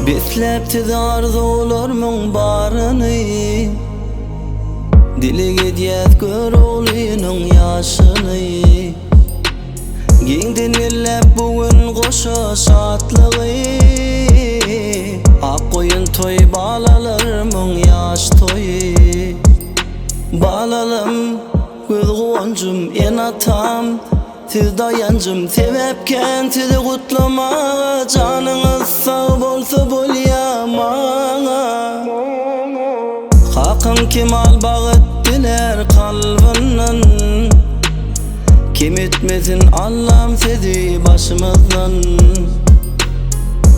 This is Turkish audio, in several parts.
Beslepti arzularımın barını, dili gediyet gör oğlunun yaşını. Giğdin millep bugün koşa şatlığı, ak koyun toy balalarımın yaş toyu. Balalım göz goncum en atam, siz dayancım sebepken sizi kutlamağa. Canınız sağ bolsa bolyamağa. Hakkın kemal bağıttiler kalbinin, kim etmesin Allah'ım sizi başımızdan.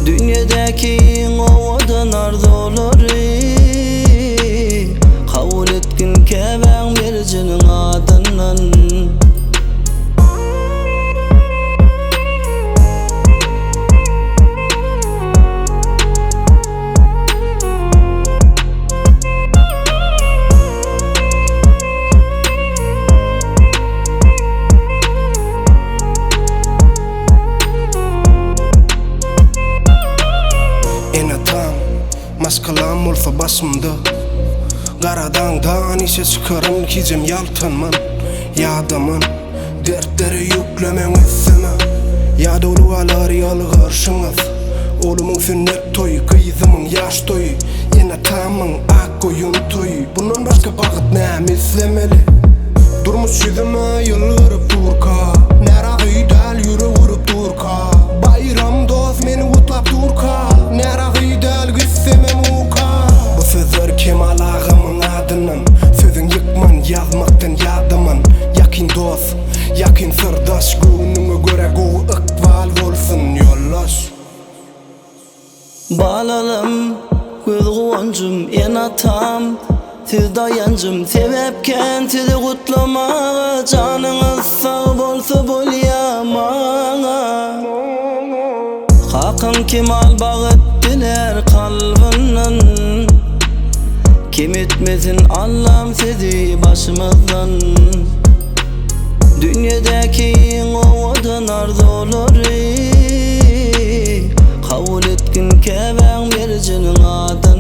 Dünyadaki o odan arzuları, kabul etkin keven vericinin adından. Maskalam olsa başımda, karadan dağın işe çıkarım kicim yaltınman. Yadımın dertleri yüklemen üstüme, ya dolu alar yalı karşınız. Oğlumun sünnet toyu, kıyızımın yaş toyu, yine tamın ak koyun toyu. Bundan başka bakıt ne islemeli? Durmuş yüzüme yılırıp durka, nera hüydel yürü vurup durka. Bayram dost beni kutlap durka, nera hüydel güsseme muka. Bu sözler Kemal ağamın adının, sözün yıkman yazmaktan yadımın. Yakin dost, yakin sırdaş, günüme göre go ıkval olsun yollaş. Balalım göz goncum en atam, siz dayancım sebepken sizi kutlamağa. Canınız sağ bolsa bolyamağa. Hakkın kemal bağıttiler kalbinin, kim etmesin Allah'ım sizi başımızdan. Dünyadaki o odan arzuları, kabul etkin keven vericinin adı.